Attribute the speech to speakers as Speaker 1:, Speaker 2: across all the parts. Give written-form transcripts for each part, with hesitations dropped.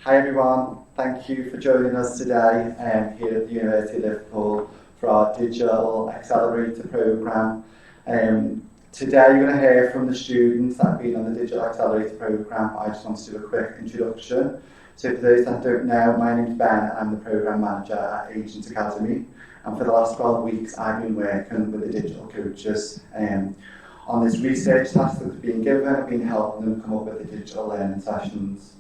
Speaker 1: Hi everyone, thank you for joining us today here at the University of Liverpool for our Digital Accelerator programme. Today you're going to hear from the students that have been on the Digital Accelerator programme. I just want to do a quick introduction. So for those that don't know, my name's Ben, I'm the programme manager at Agents Academy, and for the last 12 weeks I've been working with the digital coaches on this research task that's been given. I've been helping them come up with the digital learning sessions.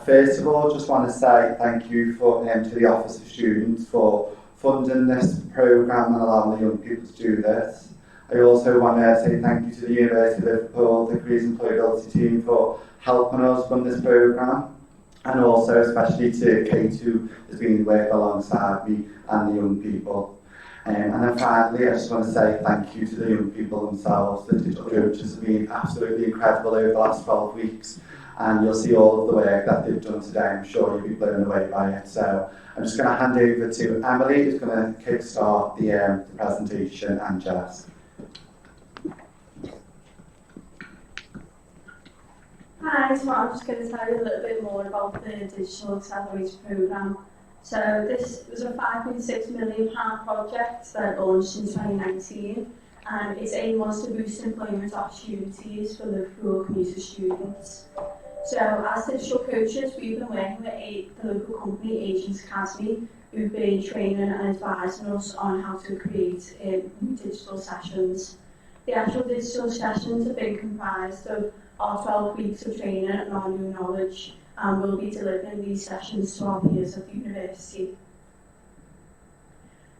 Speaker 1: First of all, just want to say thank you to the Office of Students for funding this programme and allowing the young people to do this. I also want to say thank you to the University of Liverpool, the Careers and Employability team for helping us run this programme, and also especially to Kate, who has been working alongside me and the young people. And then finally, I just want to say thank you to the young people themselves. The digital coaches have been absolutely incredible over the last 12 weeks. And you'll see all of the work that they've done today. I'm sure you'll be blown away by it. So I'm just going to hand over to Emily, who's going to kick-start the presentation, and Jess.
Speaker 2: Hi, so I'm just going to tell you a little bit more about the Digital Accelerator programme. So this was a £5.6 million project that launched in 2019, and its aim was to boost employment opportunities for Liverpool commuter students. So as digital coaches, we've been working with the local company, Agents Academy, who've been training and advising us on how to create new digital sessions. The actual digital sessions have been comprised of our 12 weeks of training and our new knowledge, and we'll be delivering these sessions to our peers at the university.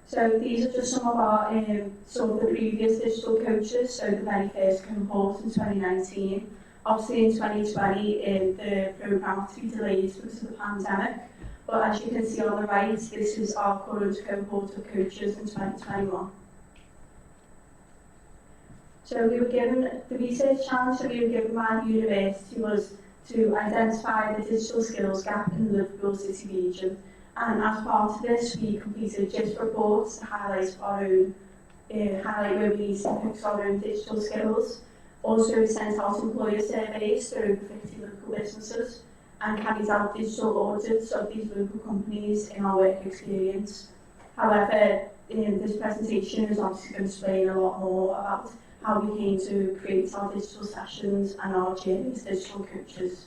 Speaker 2: So these are just some of our sort of the previous digital coaches, so the very first cohort in 2019. Obviously in 2020, the programme had to be delayed because of the pandemic, but as you can see on the right, this is our current cohort of coaches in 2021. So we were given, the research challenge that we were given by the university was to identify the digital skills gap in the Liverpool City region. And as part of this, we completed GIST reports to highlight highlight where we need to fix our own digital skills. Also, we sent out employer surveys to over 50 local businesses and carried out digital audits of these local companies in our work experience. However, this presentation is obviously going to explain a lot more about how we came to create our digital sessions and our journey as digital coaches.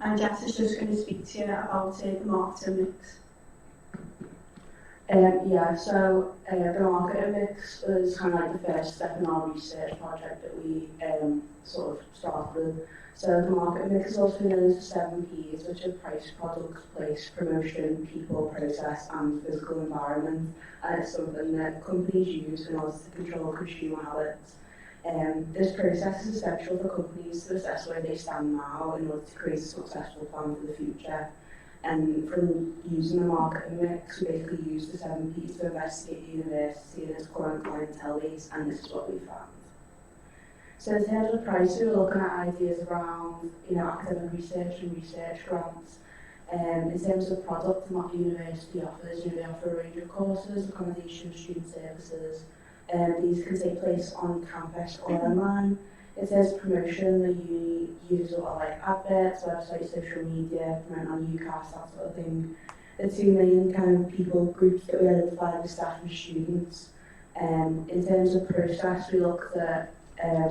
Speaker 2: And Jess is just going to speak to you about the marketing mix.
Speaker 3: So the marketing mix was kind of like the first step in our research project that we sort of started. So the marketing mix is also known as the 7 Ps, which are price, product, place, promotion, people, process, and physical environment. And it's something that companies use in order to control consumer habits. This process is essential for companies to assess where they stand now in order to create a successful plan for the future. And from using the marketing mix, we basically use the 7 Ps to investigate the university and its current clientele base, and this is what we found. So in terms of price, we were looking at ideas around academic research and research grants. In terms of product and what the university offers, they offer a range of courses, accommodation, student services. These can take place on campus or online. It says promotion, the uni uses a lot like adverts, websites, social media, promote on UCAS, that sort of thing. The 2 main kind of people groups that we identified were staff and students. In terms of process, we looked at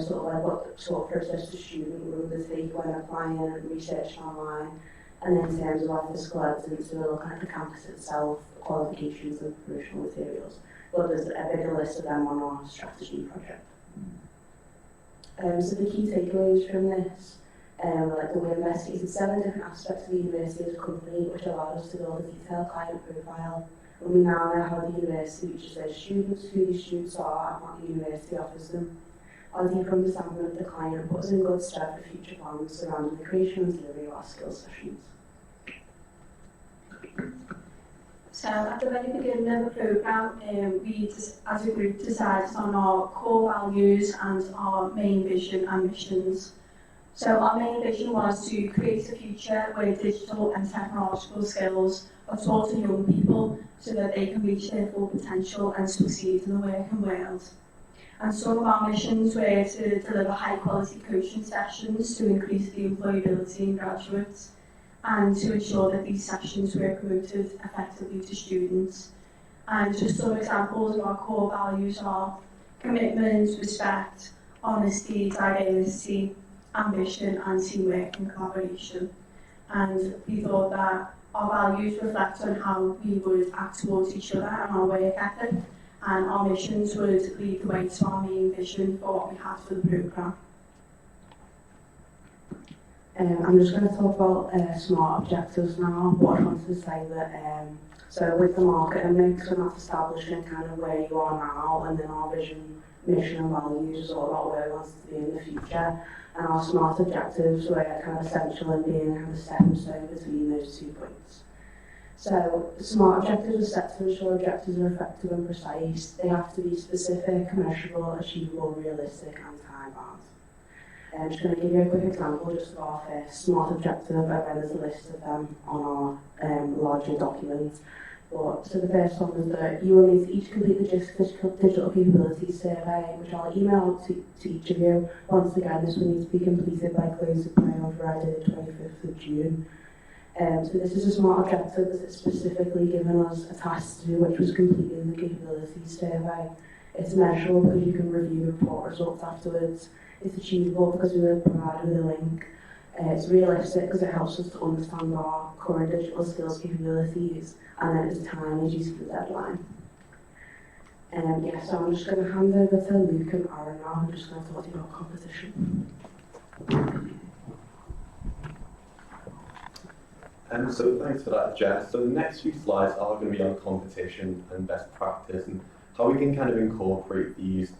Speaker 3: sort of like what sort of process the student would undertake when applying and researching online. And then in terms of our physical evidence, we were looking at the campus itself, the qualifications and promotional materials. But there's a bigger list of them on our strategy project. So the key takeaways from this, like we investigated 7 different aspects of the university as a company, which allowed us to build a detailed client profile. And we now know how the university reaches their students, who these students are, and what the university offers them. Our deeper understanding of the client puts us in good stead for future plans surrounding the creation and delivery of our skills sessions.
Speaker 2: So at the very beginning of the programme, we as a group decided on our core values and our main vision and missions. So our main vision was to create a future where digital and technological skills are taught to young people so that they can reach their full potential and succeed in the working world. And some of our missions were to deliver high quality coaching sessions to increase the employability in graduates, and to ensure that these sessions were promoted effectively to students. And just some examples of our core values are commitment, respect, honesty, diversity, ambition and teamwork and collaboration. And we thought that our values reflect on how we would act towards each other and our work ethic, and our missions would lead the way to our main vision for what we had for the programme.
Speaker 3: I'm just going to talk about SMART objectives now, but I wanted to say that so with the marketing mix, we're not establishing kind of where you are now, and then our vision, mission and values is all about where we want to be in the future, and our SMART objectives were kind of essential in being kind of stepping stone between those 2 points. So SMART objectives are set to ensure objectives are effective and precise. They have to be specific, measurable, achievable, realistic and time-bound. I'm just going to give you a quick example just of our first SMART objective, and then there's a list of them on our larger document. But, so the first one is that you will need to each complete the digital capabilities survey, which I'll email out to each of you. Once again, this will need to be completed by close of play on Friday the 25th of June. So this is a SMART objective that it's specifically given us a task to do, which was completing the capabilities survey. It's measurable because you can review the report results afterwards. It's achievable because we will provide with a link. It's realistic because it helps us to understand our current digital skills capabilities, and then it's time due to the deadline. So I'm just going to hand over to Luke and Aaron now, who are just going to talk to you about competition.
Speaker 4: So thanks for that, Jess. So the next few slides are going to be on competition and best practice and how we can kind of incorporate these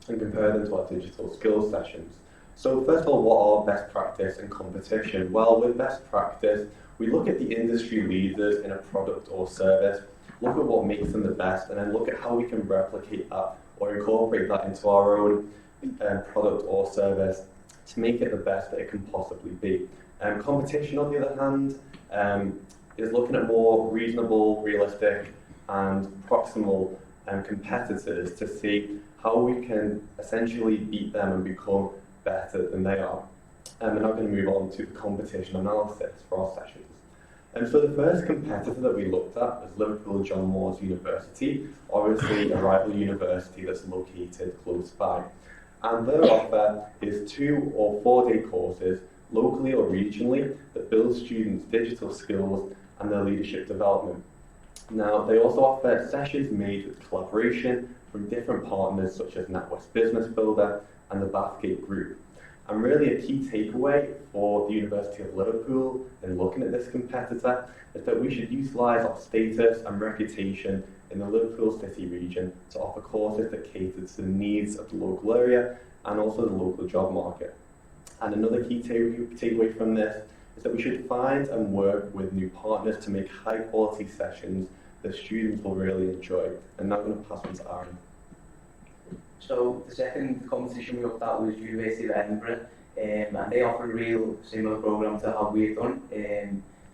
Speaker 4: and compare them to our digital skills sessions. So first of all, what are best practice and competition? Well, with best practice, we look at the industry leaders in a product or service, look at what makes them the best, and then look at how we can replicate that or incorporate that into our own product or service to make it the best that it can possibly be. Competition, on the other hand, is looking at more reasonable, realistic, and proximal competitors to see how we can essentially beat them and become better than they are. And we're now going to move on to the competition analysis for our sessions. And so the first competitor that we looked at was Liverpool John Moores University, obviously a rival university that's located close by. And their offer is 2 or 4 day courses, locally or regionally, that build students' digital skills and their leadership development. Now, they also offer sessions made with collaboration from different partners such as NatWest Business Builder and the Bathgate Group. And really a key takeaway for the University of Liverpool in looking at this competitor is that we should utilise our status and reputation in the Liverpool city region to offer courses that cater to the needs of the local area and also the local job market. And another key takeaway from this is that we should find and work with new partners to make high quality sessions that students will really enjoy. And now I'm going to pass on to Aaron.
Speaker 5: So the second competition we looked at was University of Edinburgh, and they offer a real similar programme to how we've done.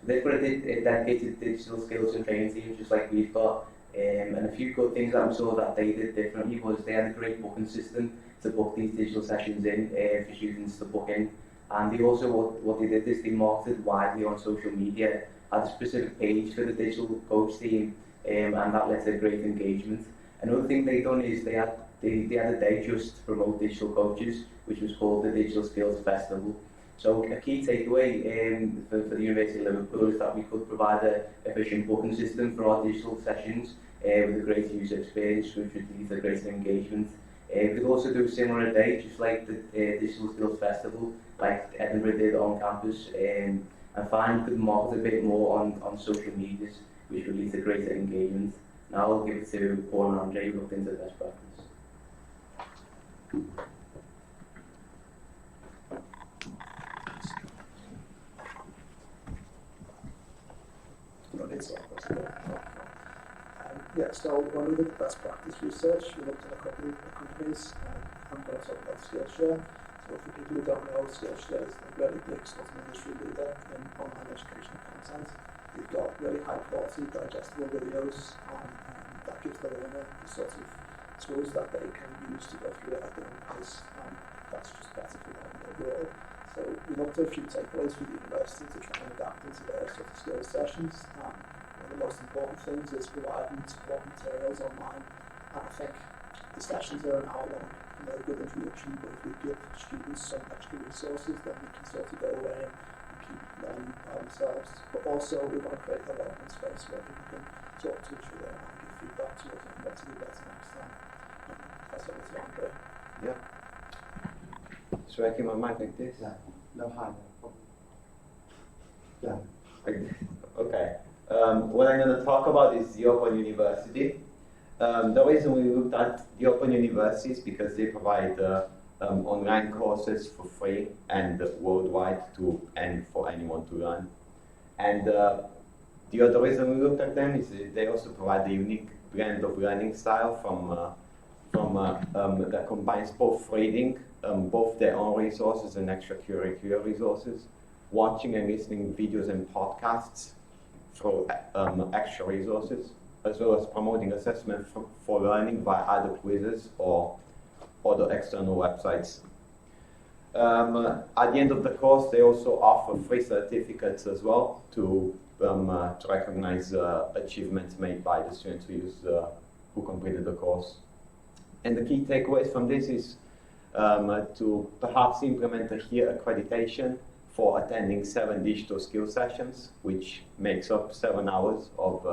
Speaker 5: They've got a dedicated digital skills and training team just like we've got, and a few good things that we saw that they did differently was they had a great booking system to book these digital sessions in for students to book in. And they also, what they did is they marketed widely on social media, had a specific page for the digital coach team, and that led to great engagement. Another thing they done is they had a day just to promote digital coaches, which was called the Digital Skills Festival. So a key takeaway for the University of Liverpool is that we could provide an efficient booking system for our digital sessions with a great user experience, which would lead to greater engagement. We could also do a similar day, just like the Digital Skills Festival, like Edinburgh did on campus, and find we could market a bit more on social medias, which would lead to greater engagement. Now I'll give it to Paul and Andre, who looked into best practice.
Speaker 6: So when we looked at best practice research, we looked at a couple of companies. I'm going to talk about Skillshare. So for people who don't know, Skillshare is a really big sort of industry leader in online educational content. They've got really high quality, digestible videos, and that gives the learner the sort of tools that they can use to go through it at their own pace. that's just better for them overall. So we looked at a few takeaways for the university to try and adapt into their sort of skills sessions. One of the most important things is providing support materials online. And I think the sessions are an hour long and they're a good introduction, but if we give students some extra resources, then they can sort of go away and keep learning by themselves. But also we want to create a relevant space where people can talk to each other and give feedback to us on what to do better next time. That's what it's like there.
Speaker 7: Yeah. Should I keep my mic like this?
Speaker 1: Yeah. No hand. Yeah.
Speaker 7: Okay. What I'm going to talk about is the Open University. The reason we looked at the Open University is because they provide online courses for free and worldwide and for anyone to learn. And the other reason we looked at them is they also provide a unique blend of learning style that combines both reading, both their own resources and extracurricular resources, watching and listening videos and podcasts for extra resources, as well as promoting assessment for learning via either quizzes or other external websites. At the end of the course, they also offer free certificates as well to recognize achievements made by the students who completed the course. And the key takeaways from this is to perhaps implement a HERE accreditation for attending 7 digital skill sessions, which makes up 7 hours of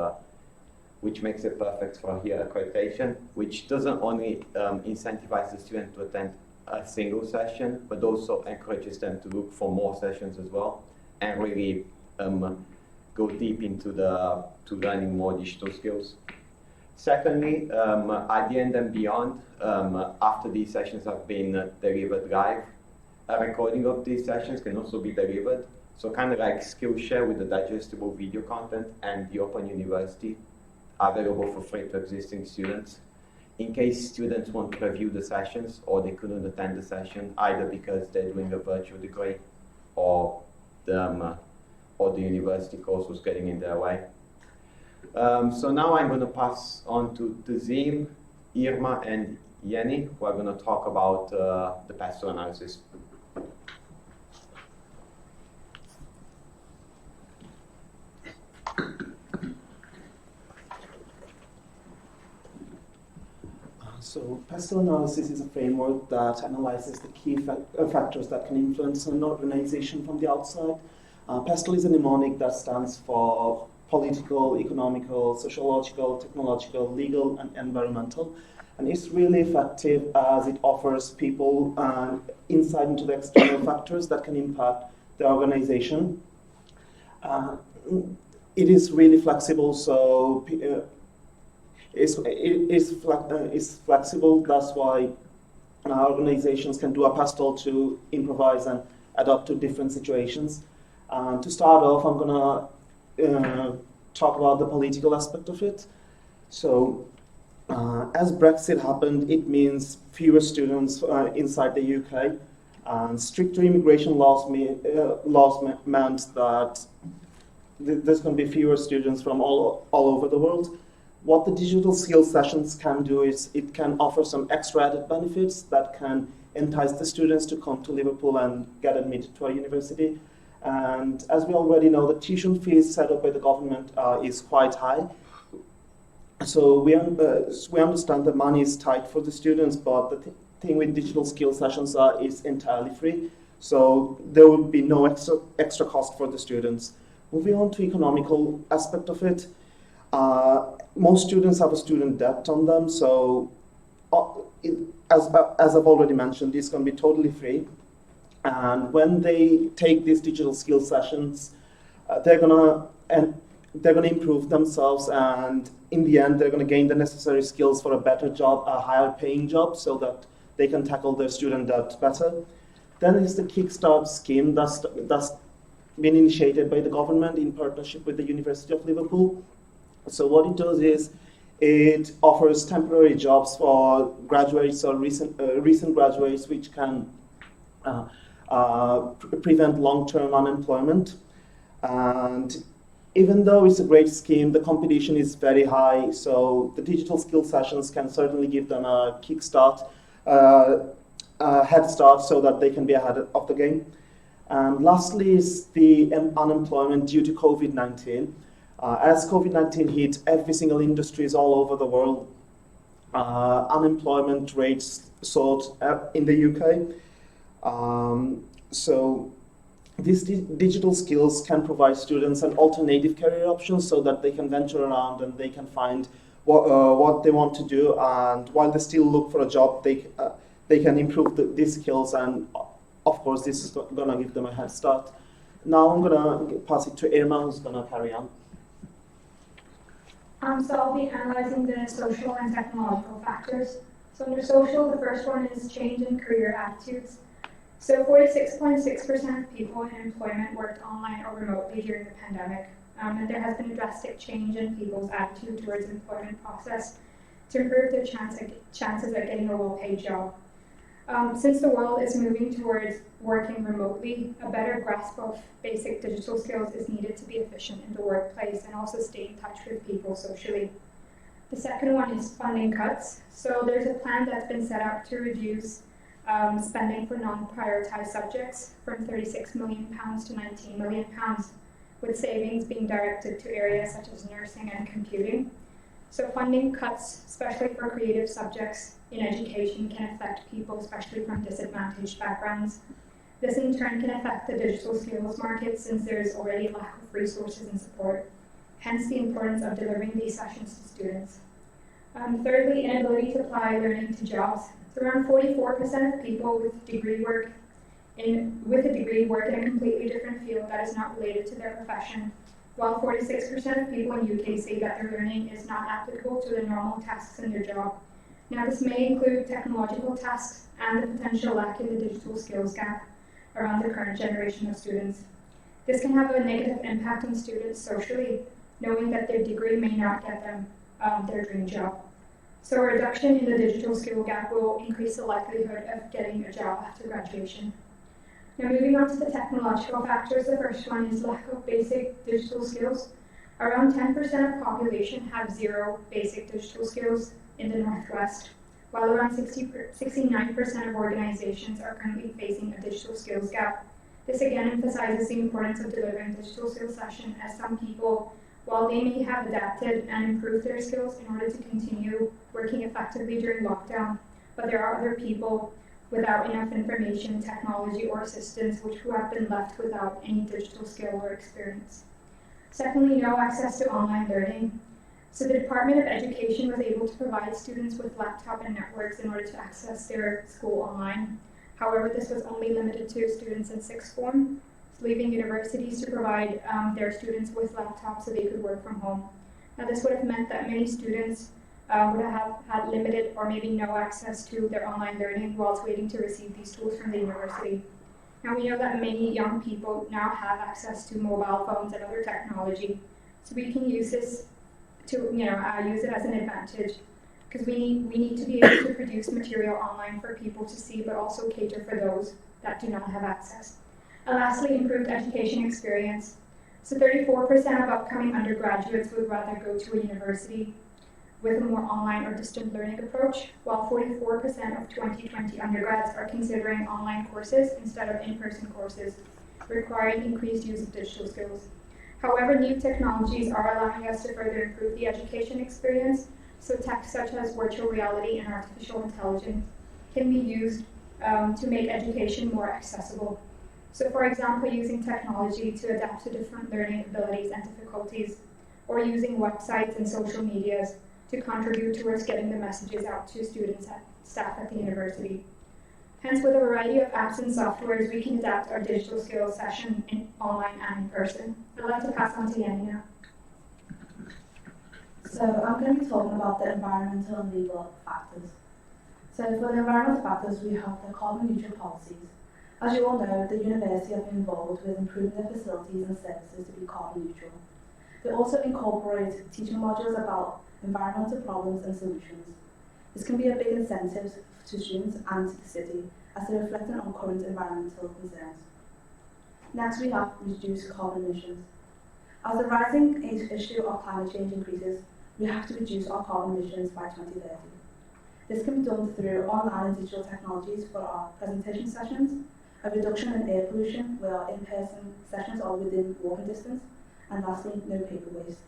Speaker 7: which makes it perfect for HERE accreditation, which doesn't only incentivize the student to attend a single session, but also encourages them to look for more sessions as well, and really go deep into learning more digital skills. Secondly, at the end and beyond, after these sessions have been delivered live, a recording of these sessions can also be delivered. So kind of like Skillshare with the digestible video content and the Open University are available for free to existing students. In case students want to review the sessions or they couldn't attend the session, either because they're doing a virtual degree or the university course was getting in their way. So now I'm going to pass on to Tazim, Irma, and Jenny, who are going to talk about the PESTEL analysis.
Speaker 6: So PESTEL analysis is a framework that analyzes the key factors that can influence an organization from the outside. PESTEL is a mnemonic that stands for political, economical, sociological, technological, legal, and environmental. And it's really effective as it offers people insight into the external factors that can impact the organization. It is really flexible, so it's flexible. That's why organizations can do a PESTEL to improvise and adapt to different situations. To start off, I'm going to talk about the political aspect of it. So, as Brexit happened, it means fewer students inside the UK, and stricter immigration laws meant that there's going to be fewer students from all over the world. What the digital skills sessions can do is it can offer some extra added benefits that can entice the students to come to Liverpool and get admitted to our university. And as we already know, the tuition fees set up by the government is quite high. So we understand that money is tight for the students, but the thing with digital skill sessions is entirely free. So there will be no extra cost for the students. Moving on to economical aspect of it, most students have a student debt on them. So as I've already mentioned, it's going to be totally free. And when they take these digital skill sessions, they're gonna improve themselves, and in the end, they're gonna gain the necessary skills for a better job, a higher paying job, so that they can tackle their student debt better. Then is the Kickstart scheme that's been initiated by the government in partnership with the University of Liverpool. So what it does is it offers temporary jobs for graduates or recent graduates, which can prevent long-term unemployment. And even though it's a great scheme, the competition is very high, so the digital skill sessions can certainly give them a kickstart. head start so that they can be ahead of the game. And lastly is the unemployment due to COVID-19. As COVID-19 hit every single industries all over the world, unemployment rates soared in the UK. So these digital skills can provide students an alternative career option so that they can venture around and they can find what they want to do, and while they still look for a job, they can improve these skills, and of course this is going to give them a head start. Now I'm going to pass it to Irma, who's going to carry on.
Speaker 2: So I'll be analysing the social and technological factors. So under social, the first one is change in career attitudes. So 46.6% of people in employment worked online or remotely during the pandemic. And there has been a drastic change in people's attitude towards the employment process to improve their chances at getting a well-paid job. Since the world is moving towards working remotely, a better grasp of basic digital skills is needed to be efficient in the workplace and also stay in touch with people socially. The second one is funding cuts. So there's a plan that's been set up to reduce spending for non-prioritised subjects from £36 million to £19 million, with savings being directed to areas such as nursing and computing. So funding cuts, especially for creative subjects in education, can affect people, especially from disadvantaged backgrounds. This in turn can affect the digital skills market since there is already a lack of resources and support, hence the importance of delivering these sessions to students. Thirdly, inability to apply learning to jobs. So around 44% of people with a degree work in a completely different field that is not related to their profession, while 46% of people in UK say that their learning is not applicable to the normal tasks in their job. Now this may include technological tasks and the potential lack in the digital skills gap around the current generation of students. This can have a negative impact on students socially, knowing that their degree may not get them their dream job. So a reduction in the digital skill gap will increase the likelihood of getting a job after graduation. Now moving on to the technological factors, the first one is lack of basic digital skills. Around 10% of population have zero basic digital skills in the Northwest, while around 69% of organizations are currently facing a digital skills gap. This again emphasizes the importance of delivering digital skills session, as some people, while they may have adapted and improved their skills in order to continue working effectively during lockdown, but there are other people without enough information, technology, or assistance who have been left without any digital skill or experience. Secondly, no access to online learning. So the Department of Education was able to provide students with laptop and networks in order to access their school online. However, this was only limited to students in sixth form, leaving universities to provide their students with laptops so they could work from home. Now this would have meant that many students would have had limited or maybe no access to their online learning whilst waiting to receive these tools from the university. Now we know that many young people now have access to mobile phones and other technology, so we can use this to use it as an advantage, because we need to be able to produce material online for people to see, but also cater for those that do not have access. And lastly, improved education experience. So 34% of upcoming undergraduates would rather go to a university with a more online or distant learning approach, while 44% of 2020 undergrads are considering online courses instead of in-person courses, requiring increased use of digital skills. However, new technologies are allowing us to further improve the education experience, so tech such as virtual reality and artificial intelligence can be used to make education more accessible. So for example, using technology to adapt to different learning abilities and difficulties, or using websites and social medias to contribute towards getting the messages out to students and staff at the university. Hence, with a variety of apps and softwares, we can adapt our digital skills session online and in person. I'd like to pass on to Yanni now.
Speaker 3: So I'm going to be talking about the environmental and legal factors. So for the environmental factors, we have the carbon neutral policies. As you all know, the university have been involved with improving their facilities and services to be carbon neutral. They also incorporate teaching modules about environmental problems and solutions. This can be a big incentive to students and to the city, as they reflect on current environmental concerns. Next, we have reduced carbon emissions. As the rising issue of climate change increases, we have to reduce our carbon emissions by 2030. This can be done through online and digital technologies for our presentation sessions, a reduction in air pollution where our in-person sessions are within walking distance, and lastly, no paper waste.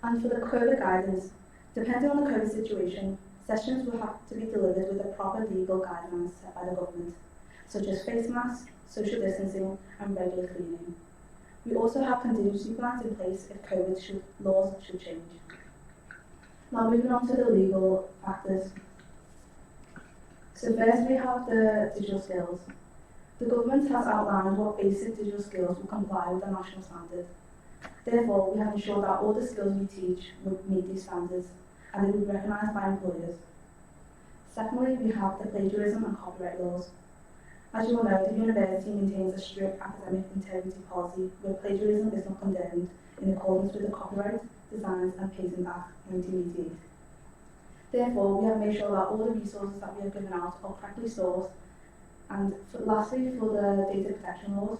Speaker 3: And for the COVID guidance, depending on the COVID situation, sessions will have to be delivered with the proper legal guidelines set by the government, such as face masks, social distancing, and regular cleaning. We also have contingency plans in place if COVID laws should change. Now moving on to the legal factors. So first we have the digital skills. The government has outlined what basic digital skills will comply with the national standard. Therefore, we have ensured that all the skills we teach would meet these standards and they will be recognised by employers. Secondly, we have the plagiarism and copyright laws. As you all know, the university maintains a strict academic integrity policy where plagiarism is not condemned in accordance with the Copyright, Designs and Patent Act 1988. Therefore, we have made sure that all the resources that we have given out are correctly sourced. And lastly, for the data protection laws,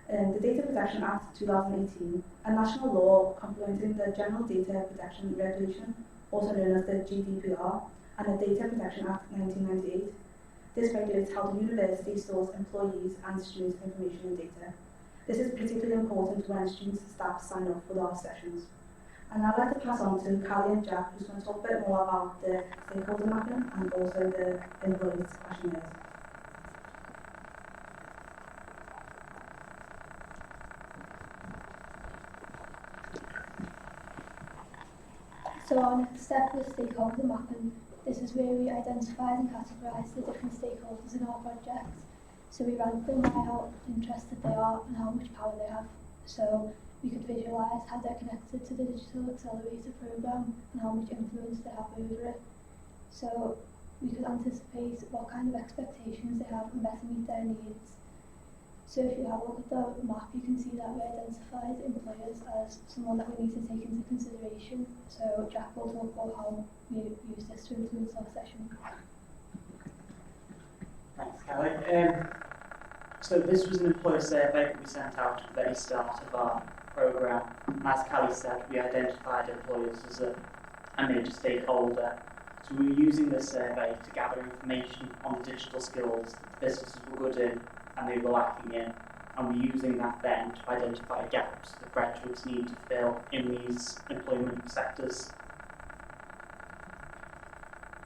Speaker 3: the Data Protection Act 2018, a national law complementing the General Data Protection Regulation, also known as the GDPR, and the Data Protection Act 1998. This regulates how the university stores employees and students' information and data. This is particularly important when students and staff sign up for our sessions. And I'd like to pass on to Callie and Jack, who's going to talk a bit more about the stakeholder mapping and also the employees' questionnaires.
Speaker 8: So our next step was stakeholder mapping. This is where we identified and categorised the different stakeholders in our project. So we ranked them by how interested they are and how much power they have. So we could visualise how they're connected to the Digital Accelerator programme and how much influence they have over it. So we could anticipate what kind of expectations they have and better meet their needs. So if you have a look at the map, you can see that we identified employers as someone that we need to take into consideration. So Jack will talk about how we use this to influence our session.
Speaker 9: Thanks, Kelly. So this was an employer survey that we sent out at the very start of our programme. As Kelly said, we identified employers as a major stakeholder. So we were using this survey to gather information on the digital skills that the businesses were good in and they were lacking in, and we're using that then to identify gaps that graduates need to fill in these employment sectors.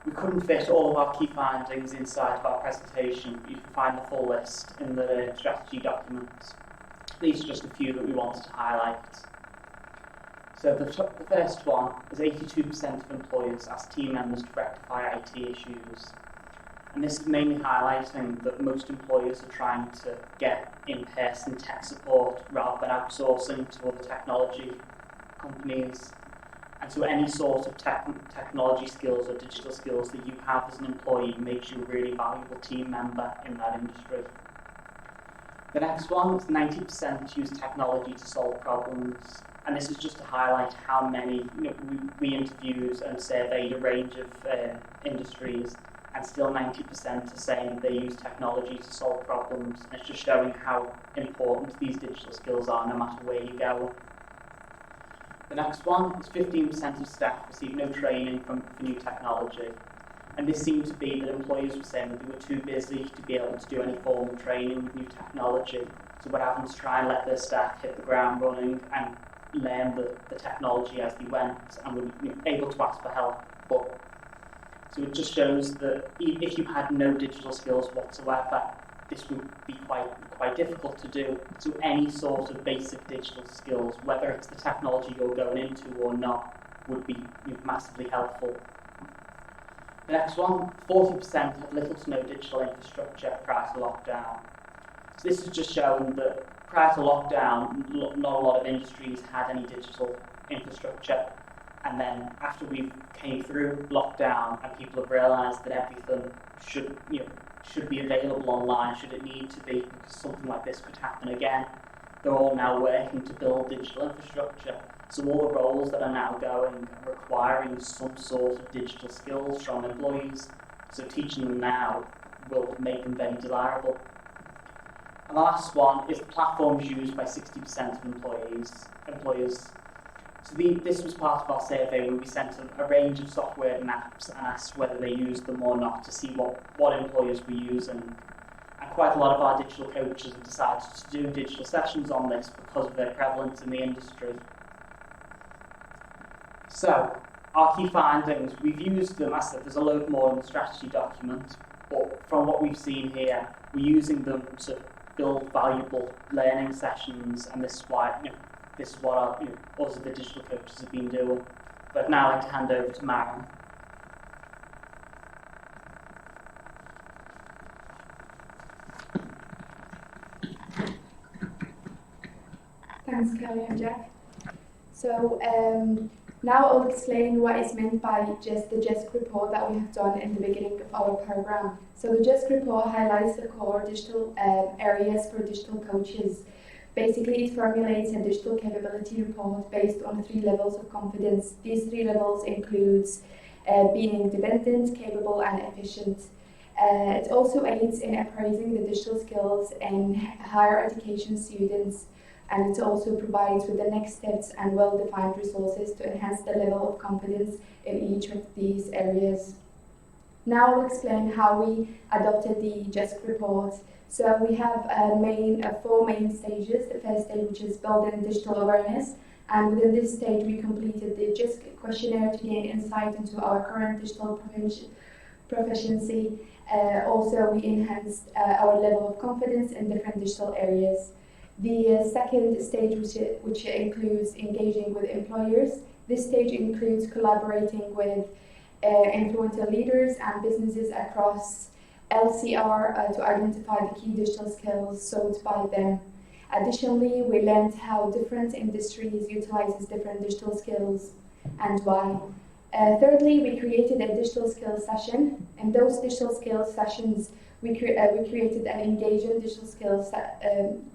Speaker 9: We couldn't fit all of our key findings inside of our presentation. You can find the full list in the strategy documents. These are just a few that we wanted to highlight. So the first one is 82% of employers ask team members to rectify IT issues. And this is mainly highlighting that most employers are trying to get in-person tech support rather than outsourcing to other technology companies. And so any sort of technology skills or digital skills that you have as an employee makes you a really valuable team member in that industry. The next one is 90% use technology to solve problems. And this is just to highlight how many, we interviewed and surveyed a range of industries, and still 90% are saying they use technology to solve problems. And it's just showing how important these digital skills are no matter where you go. The next one is 15% of staff receive no training for new technology. And this seemed to be that employers were saying that they were too busy to be able to do any formal training with new technology. So we're having to try and let their staff hit the ground running and learn the technology as they went, and were able to ask for help. So it just shows that if you had no digital skills whatsoever, this would be quite difficult to do. So any sort of basic digital skills, whether it's the technology you're going into or not, would be massively helpful. The next one, 40% have little to no digital infrastructure prior to lockdown. So this is just showing that prior to lockdown, not a lot of industries had any digital infrastructure. And then after we came through lockdown and people have realised that everything should be available online, should it need to be, because something like this could happen again, they're all now working to build digital infrastructure. So all the roles that are now going are requiring some sort of digital skills from employees. So teaching them now will make them very desirable. And the last one is the platforms used by 60% of employers. So this was part of our survey where we sent a range of software and apps and asked whether they used them or not to see what employers were using. And quite a lot of our digital coaches have decided to do digital sessions on this because of their prevalence in the industry. So, our key findings, we've used them, as I said, there's a load more in the strategy document, but from what we've seen here, we're using them to build valuable learning sessions, and this is why, this is what our, us as the digital coaches have been doing. But now I'd like to hand over to Maren.
Speaker 10: Thanks, Kelly and Jack. So now I'll explain what is meant by the JISC report that we have done in the beginning of our program. So the JISC report highlights the core digital areas for digital coaches. Basically, it formulates a digital capability report based on 3 levels of confidence. These 3 levels includes being independent, capable, and efficient. It also aids in appraising the digital skills in higher education students, and it also provides with the next steps and well-defined resources to enhance the level of confidence in each of these areas. Now I'll explain how we adopted the JISC report. So we have 4 main stages. The first stage, which is building digital awareness, and within this stage we completed the JISC questionnaire to gain insight into our current digital proficiency. Also, we enhanced our level of confidence in different digital areas. The second stage, which includes engaging with employers. This stage includes collaborating with influential leaders and businesses across LCR to identify the key digital skills sought by them. Additionally, we learned how different industries utilizes different digital skills and why. Thirdly, we created a digital skills session. In those digital skills sessions, we created an engaging digital skills.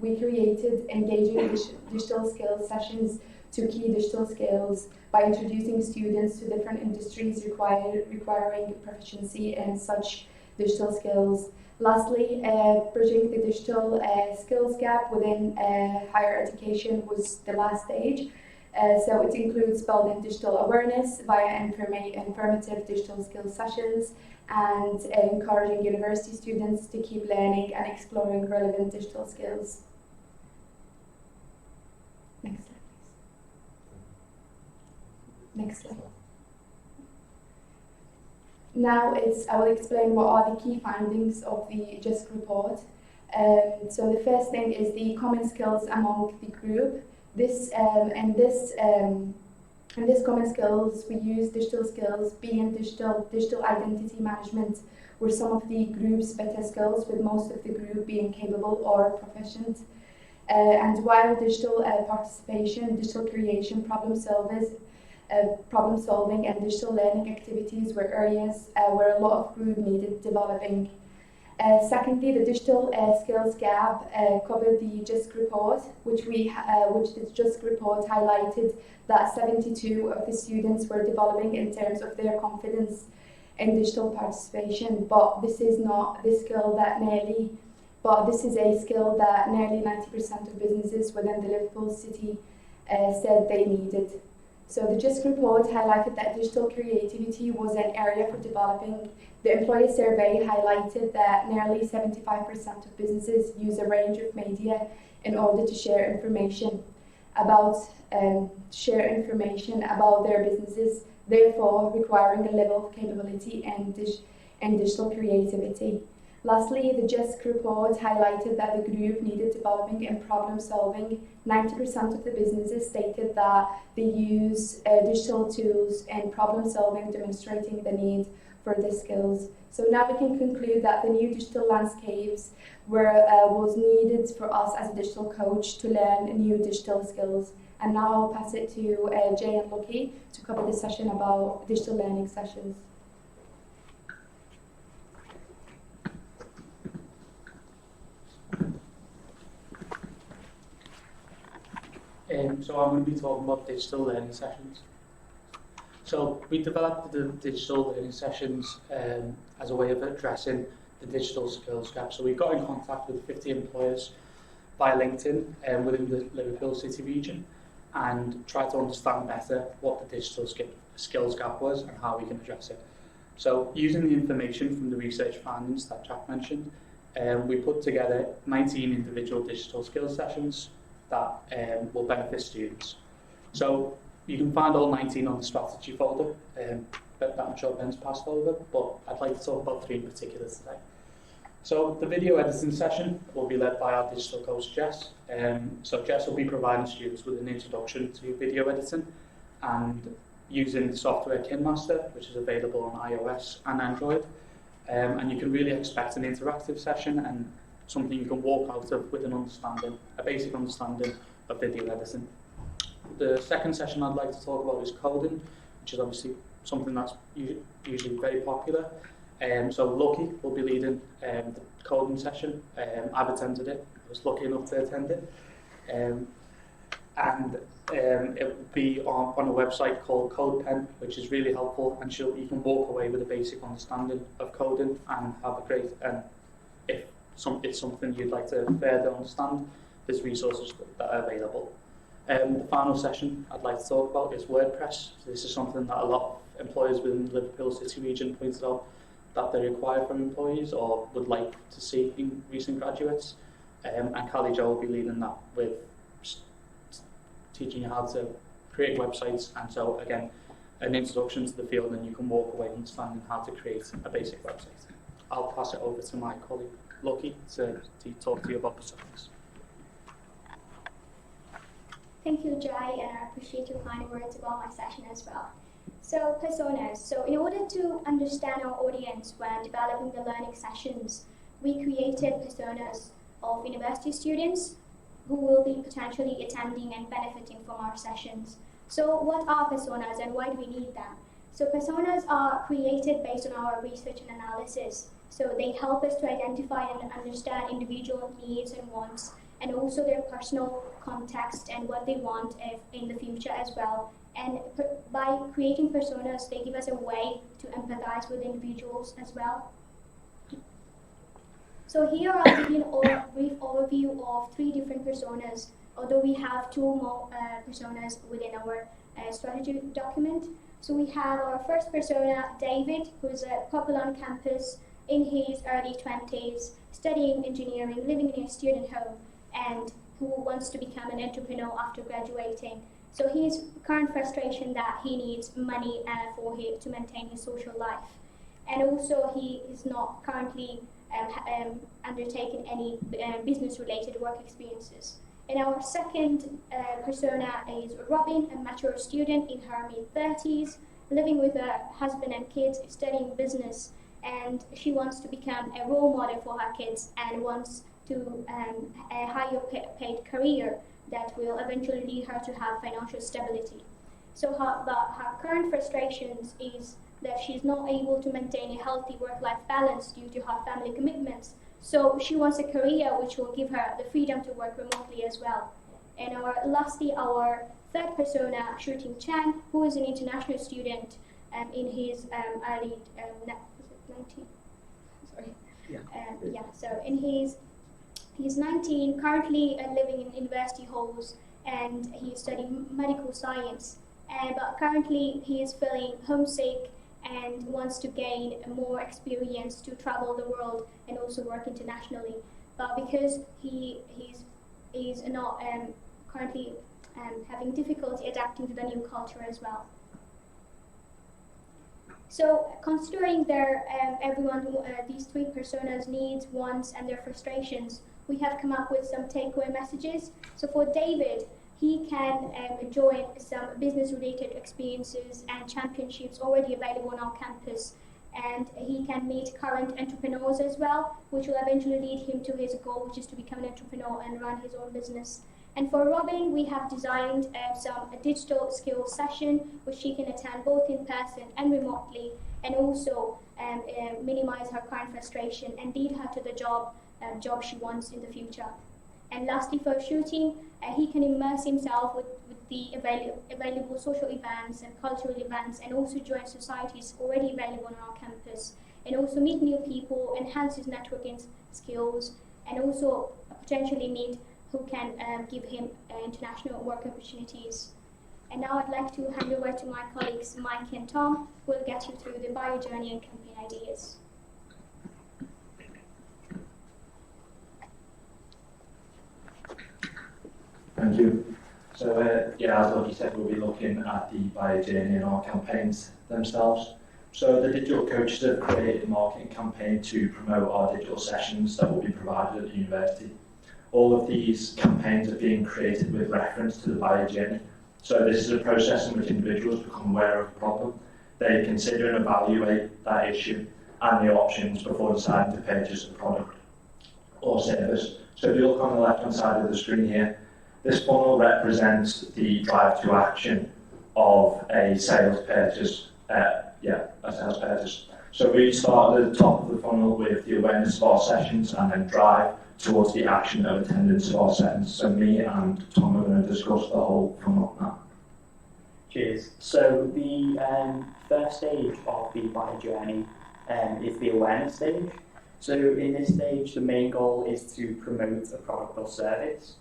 Speaker 10: We created engaging digital skills sessions to key digital skills by introducing students to different industries requiring proficiency in such digital skills. Lastly, bridging the digital skills gap within higher education was the last stage. So it includes building digital awareness via informative digital skills sessions and encouraging university students to keep learning and exploring relevant digital skills. Next slide, please. Next slide. Now I will explain what are the key findings of the JISC report. So the first thing is the common skills among the group. This common skills, we use digital skills, being digital identity management were some of the group's better skills, with most of the group being capable or proficient. And while digital participation, digital creation, problem solving and digital learning activities were areas where a lot of group needed developing. Secondly, the digital skills gap covered the JISC report, which the JISC report highlighted that 72 of the students were developing in terms of their confidence in digital participation, but this is a skill that nearly 90% of businesses within the Liverpool city said they needed. So the JISC report highlighted that digital creativity was an area for developing. The employee survey highlighted that nearly 75% of businesses use a range of media in order to share information about their businesses, therefore requiring a level of capability and digital creativity. Lastly, the JISC report highlighted that the group needed developing in problem solving. 90% of the businesses stated that they use digital tools in problem solving, demonstrating the need for the skills. So now we can conclude that the new digital landscapes was needed for us as a digital coach to learn new digital skills. And now I'll pass it to Jay and Lucky to cover the session about digital learning sessions.
Speaker 11: So I'm going to be talking about digital learning sessions. So we developed the digital learning sessions as a way of addressing the digital skills gap. So we got in contact with 50 employers via LinkedIn within the Liverpool City region, and try to understand better what the digital skills gap was and how we can address it. So using the information from the research findings that Jack mentioned, we put together 19 individual digital skills sessions that will benefit students. So you can find all 19 on the strategy folder that I'm sure Ben's passed over, but I'd like to talk about 3 in particular today. So the video editing session will be led by our digital coach Jess. So Jess will be providing students with an introduction to video editing and using the software KinMaster, which is available on iOS and Android. And you can really expect an interactive session and something you can walk out of with an understanding, a basic understanding of video editing. The second session I'd like to talk about is coding, which is obviously something that's usually very popular. So Lucky will be leading the coding session. I've attended it. I was lucky enough to attend it. It will be on a website called CodePen, which is really helpful, and you can walk away with a basic understanding of coding and have a great, and if it's something you'd like to further understand, there's resources that are available. The final session I'd like to talk about is WordPress. So this is something that a lot of employers within the Liverpool City region pointed out that they require from employees or would like to see in recent graduates. And Callie Jo will be leading that with teaching you how to create websites, and so again, an introduction to the field, and you can walk away understanding how to create a basic website. I'll pass it over to my colleague Lucky to talk to you about personas.
Speaker 12: Thank you, Jai, and I appreciate your kind words about my session as well. So, personas. So, in order to understand our audience when developing the learning sessions, we created personas of university students who will be potentially attending and benefiting from our sessions. So, what are personas and why do we need them? So, personas are created based on our research and analysis. So, they help us to identify and understand individual needs and wants, and also their personal context and what they want in the future as well. And by creating personas, they give us a way to empathize with individuals as well. So here I'll give you a brief overview of 3 different personas, although we have 2 more personas within our strategy document. So we have our first persona, David, who's popular on campus in his early 20s, studying engineering, living in a student home, and who wants to become an entrepreneur after graduating. So his current frustration that he needs money to maintain his social life. And also he is not currently undertaking any business-related work experiences. And our second persona is Robin, a mature student in her mid-30s, living with her husband and kids, studying business, and she wants to become a role model for her kids and wants to a higher paid career that will eventually lead her to have financial stability. So her current frustrations is that she's not able to maintain a healthy work-life balance due to her family commitments. So she wants a career which will give her the freedom to work remotely as well. And lastly, our third persona, Shooting Chan, who is an international student in his early 19. Sorry. Yeah. So he's 19, currently living in university halls, and he's studying medical science. But currently he is feeling homesick and wants to gain more experience to travel the world and also work internationally. But because he's not currently having difficulty adapting to the new culture as well. So considering these 3 personas' needs, wants, and their frustrations, we have come up with some takeaway messages. So for David, he can join some business-related experiences and championships already available on our campus. And he can meet current entrepreneurs as well, which will eventually lead him to his goal, which is to become an entrepreneur and run his own business. And for Robin, we have designed a digital skills session, which she can attend both in person and remotely, and also minimize her current frustration and lead her to the job she wants in the future. And lastly, for Shooting, he can immerse himself with the available social events and cultural events, and also join societies already available on our campus, and also meet new people, enhance his networking skills, and also potentially meet who can give him international work opportunities. And now I'd like to hand over to my colleagues Mike and Tom, who will get you through the bio journey and campaign ideas.
Speaker 13: Thank you. So, as Lucky said, we'll be looking at the bio journey and our campaigns themselves. So the digital coaches have created a marketing campaign to promote our digital sessions that will be provided at the university. All of these campaigns are being created with reference to the bio journey. So this is a process in which individuals become aware of a problem. They consider and evaluate that issue and the options before deciding to purchase a product or service. So if you look on the left-hand side of the screen here, this funnel represents the drive to action of a sales purchase. A sales purchase. So we start at the top of the funnel with the awareness of our sessions and then drive towards the action of attendance of our sessions. So me and Tom are going to discuss the whole funnel now.
Speaker 9: Cheers. So the first stage of the bio journey is the awareness stage. So in this stage, the main goal is to promote a product or service.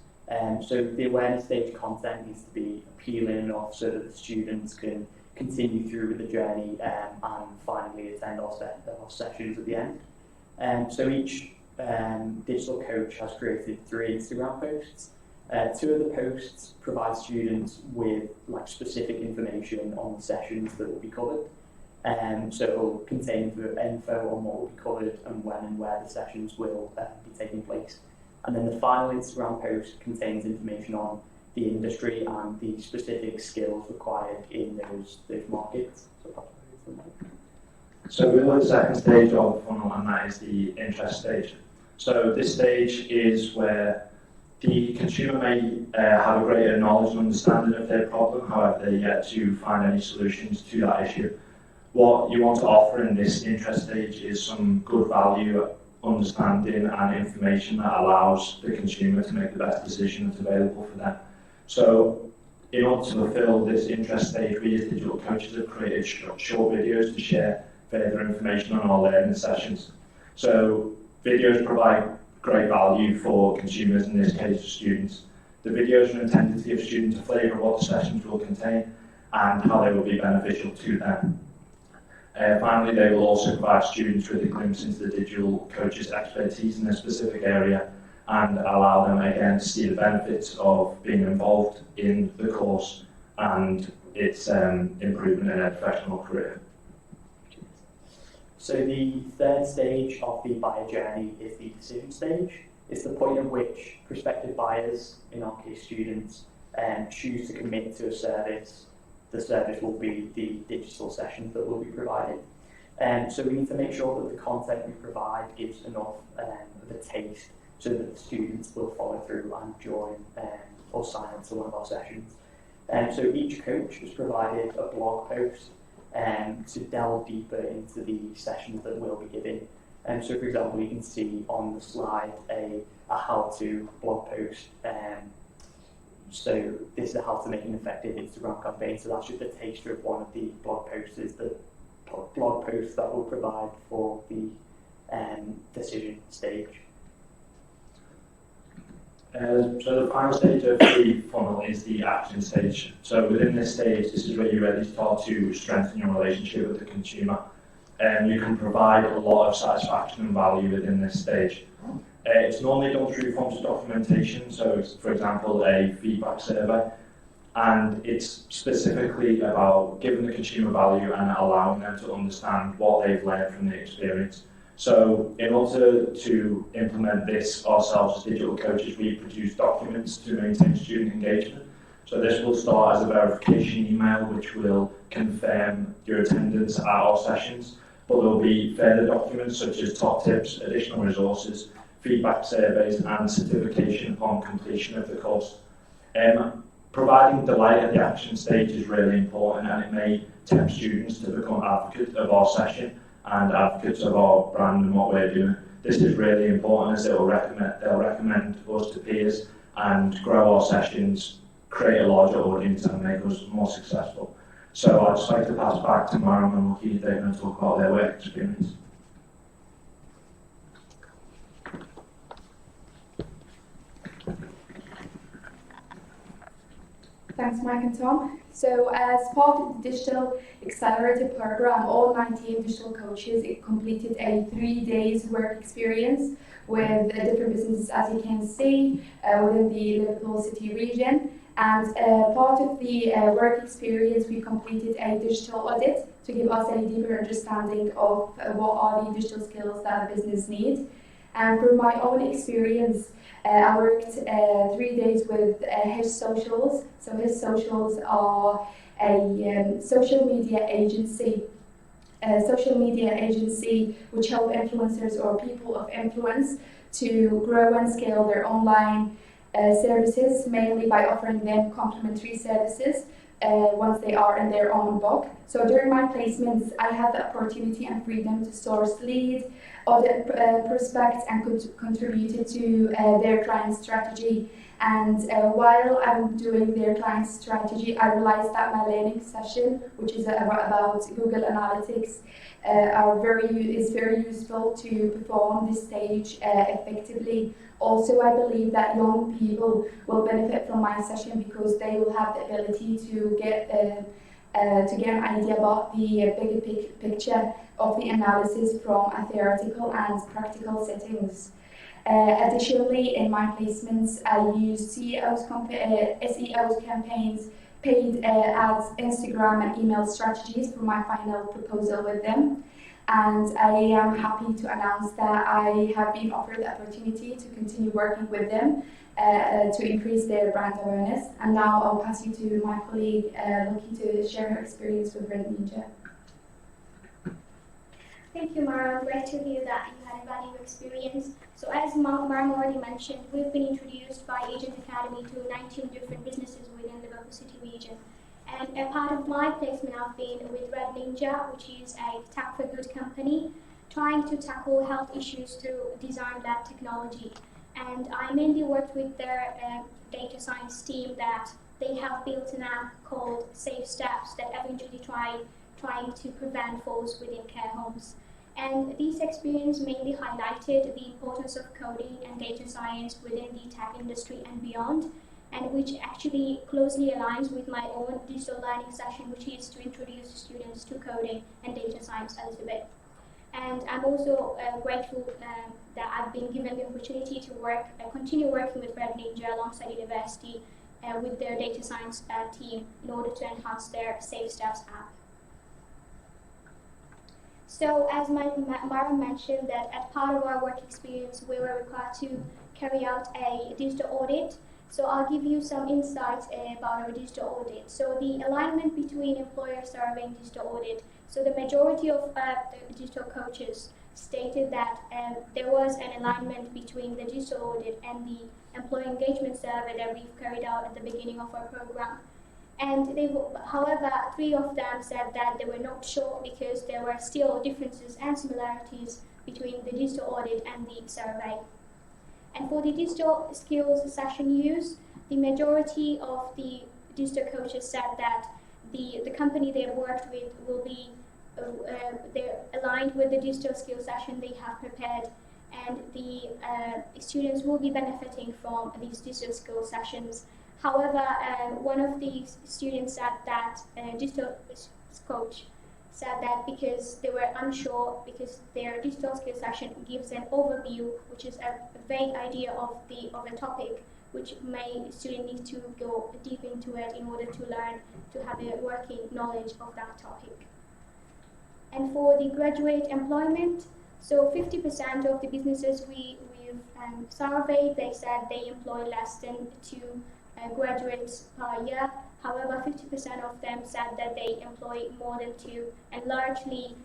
Speaker 9: So the awareness stage content needs to be appealing enough so that the students can continue through with the journey and finally attend our sessions at the end. So each digital coach has created 3 Instagram posts. 2 of the posts provide students with specific information on the sessions that will be covered. So it will contain info on what will be covered and when and where the sessions will be taking place. And then the final Instagram post contains information on the industry and the specific skills required in those markets.
Speaker 13: So we're at the second stage of the funnel, and that is the interest stage. So this stage is where the consumer may have a greater knowledge and understanding of their problem, however they're yet to find any solutions to that issue. What you want to offer in this interest stage is some good value, understanding and information that allows the consumer to make the best decision that's available for them. So in order to fulfill this interest stage, we as digital coaches have created short videos to share further information on our learning sessions. So videos provide great value for consumers, in this case students. The videos are intended to give students a flavour of what the sessions will contain and how they will be beneficial to them. Finally, they will also provide students with a glimpse into the digital coach's expertise in a specific area and allow them again to see the benefits of being involved in the course and its improvement in their professional career.
Speaker 9: So the third stage of the buyer journey is the decision stage. It's the point at which prospective buyers, in our case students, choose to commit to a service. The service will be the digital sessions that will be provided. So we need to make sure that the content we provide gives enough of a taste so that the students will follow through and join or sign up to one of our sessions. So each coach has provided a blog post to delve deeper into the sessions that we'll be giving. So for example, you can see on the slide a how-to blog post. So this is how to make an effective Instagram campaign. So that's just a taster of one of the blog posts, the blog post that will provide for the decision stage.
Speaker 13: So the final stage of the funnel is the action stage. So within this stage, this is where you really start to strengthen your relationship with the consumer. You can provide a lot of satisfaction and value within this stage. It's normally done through forms of documentation, so it's, for example, a feedback survey, and it's specifically about giving the consumer value and allowing them to understand what they've learned from the experience. So in order to implement this ourselves as digital coaches, we produce documents to maintain student engagement. So this will start as a verification email which will confirm your attendance at our sessions, but there will be further documents such as top tips, additional resources, feedback surveys and certification upon completion of the course. Providing delight at the action stage is really important, and it may tempt students to become advocates of our session and advocates of our brand and what we're doing. This is really important as they'll recommend us to peers and grow our sessions, create a larger audience and make us more successful. So I'd just like to pass back to Mara and Lucky. They're going to talk about their work experience.
Speaker 10: Thanks, Mike and Tom. So as part of the Digital Accelerator program, all 19 digital coaches completed a 3 days work experience with different businesses, as you can see, within the Liverpool City region. And part of the work experience, we completed a digital audit to give us a deeper understanding of what are the digital skills that a business needs. And from my own experience, I worked 3 days with His Socials. So His Socials are a social media agency. Which help influencers or people of influence to grow and scale their online services, mainly by offering them complimentary services once they are in their own book. So during my placements, I had the opportunity and freedom to source leads, audit prospects, and contributed to their client strategy. And while I'm doing their client strategy, I realized that my learning session, which is about Google Analytics, is very useful to perform this stage effectively. Also, I believe that young people will benefit from my session because they will have the ability to get an idea about the bigger picture of the analysis from a theoretical and practical settings. Additionally, in my placements, I use SEO's campaigns, paid ads, Instagram and email strategies for my final proposal with them. And I am happy to announce that I have been offered the opportunity to continue working with them to increase their brand awareness. And now I'll pass you to my colleague, Lucky, to share her experience with Red Ninja.
Speaker 12: Thank you, Mara. Great to hear that you had a valuable experience. So as Mara already mentioned, we've been introduced by Agent Academy to 19 different businesses within the Liverpool City region. And a part of my placement, I've been with Red Ninja, which is a tech for good company, trying to tackle health issues through design-led technology. And I mainly worked with their data science team that they have built an app called Safe Steps that eventually trying to prevent falls within care homes. And this experience mainly highlighted the importance of coding and data science within the tech industry and beyond, and which actually closely aligns with my own digital learning session, which is to introduce students to coding and data science a little bit. And I'm also grateful that I've been given the opportunity to continue working with Red Ninja alongside university with their data science team in order to enhance their Safe Steps app. So as Mara mentioned, that as part of our work experience, we were required to carry out a digital audit. So I'll give you some insights about our digital audit. So the alignment between employer survey and digital audit. So the majority of the digital coaches stated that there was an alignment between the digital audit and the employee engagement survey that we've carried out at the beginning of our program. And however, 3 of them said that they were not sure because there were still differences and similarities between the digital audit and the survey. And for the digital skills session use, the majority of the digital coaches said that the company they have worked with will be they're aligned with the digital skills session they have prepared, and the students will be benefiting from these digital skills sessions. However, one of the students said that digital coach said that because they were unsure, because their digital skills session gives an overview, which is a vague idea of the topic, which student need to go deep into it in order to learn to have a working knowledge of that topic. And for the graduate employment, so 50% of the businesses we've surveyed, they said they employ less than 2 graduates per year. However, 50% of them said that they employ more than 2, and largely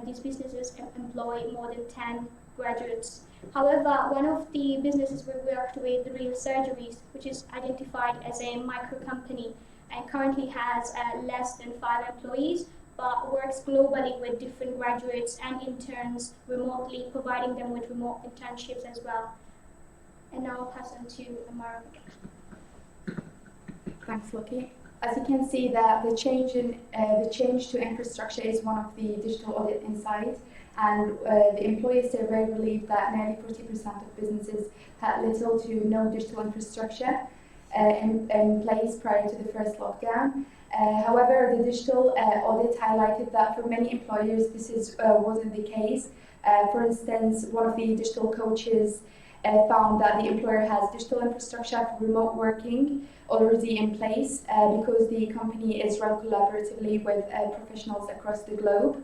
Speaker 12: these businesses employ more than 10 graduates. However, one of the businesses we worked with, Real Surgeries, which is identified as a micro company and currently has less than 5 employees, but works globally with different graduates and interns remotely, providing them with remote internships as well. And now I'll pass on to Amara.
Speaker 10: Thanks, Lucky. As you can see, the change to infrastructure is one of the digital audit insights, and the employee survey relieved that nearly 40% of businesses had little to no digital infrastructure. in place prior to the first lockdown. However, the digital audit highlighted that for many employers this wasn't the case. For instance, one of the digital coaches found that the employer has digital infrastructure for remote working already in place because the company is run collaboratively with professionals across the globe.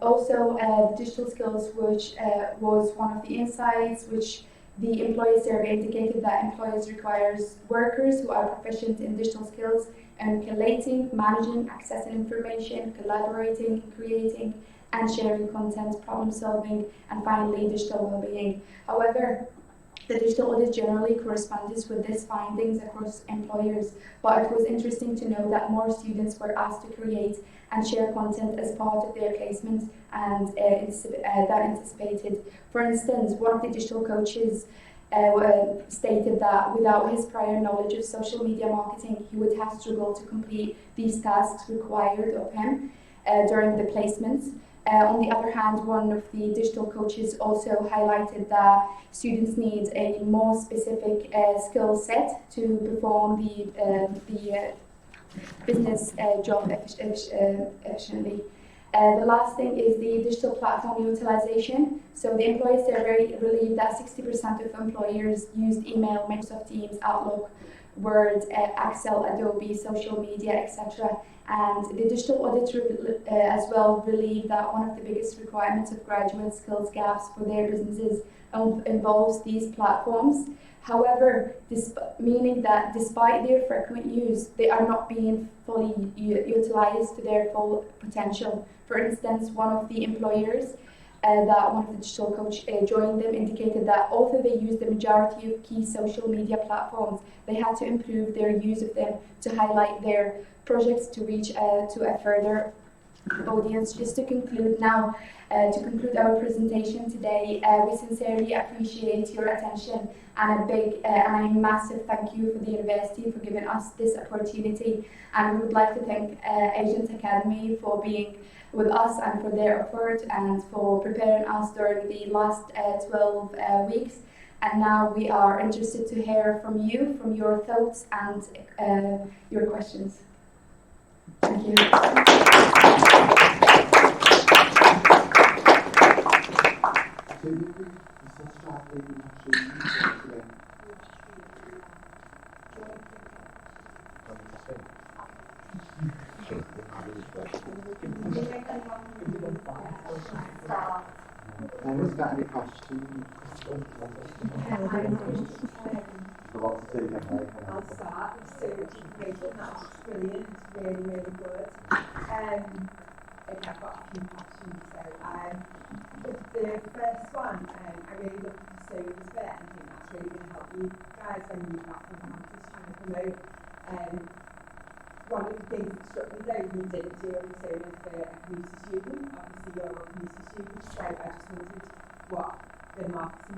Speaker 10: Also, digital skills, which was one of the insights, which the employee survey indicated that employers requires workers who are proficient in digital skills and collating, managing, accessing information, collaborating, creating, and sharing content, problem solving, and finally digital well-being. However, the digital audit generally corresponds with these findings across employers, but it was interesting to know that more students were asked to create and share content as part of their placement and than anticipated. For instance, one of the digital coaches stated that without his prior knowledge of social media marketing, he would have struggled to complete these tasks required of him during the placements. On the other hand, one of the digital coaches also highlighted that students need a more specific skill set to perform the business job efficiently. The last thing is the digital platform utilization. So the employee survey relieved that 60% of employers used email, Microsoft Teams, Outlook, Word, Excel, Adobe, social media, etc. And the digital audit as well relieved that one of the biggest requirements of graduate skills gaps for their businesses involves these platforms. However, meaning that despite their frequent use, they are not being fully utilized to their full potential. For instance, one of the employers that one of the digital coach joined them indicated that although they use the majority of key social media platforms, they had to improve their use of them to highlight their projects to reach to a further audience. Just to conclude now, to conclude our presentation today, we sincerely appreciate your attention and a massive thank you for the university for giving us this opportunity. And we would like to thank Agent Academy for being with us and for their effort and for preparing us during the last 12 weeks. And now we are interested to hear from you, from your thoughts and your questions. Thank you.
Speaker 1: Anyone's got any questions?
Speaker 14: I'll start. So that's brilliant. It's really, really good. I've got a few questions. So the first one, I really love the service bit and I think that's really going to help you guys when you've got from campus trying to promote. One of the things that struck me though, you didn't do a persona for a community student. Obviously you're a community student, so I just wondered what the marketing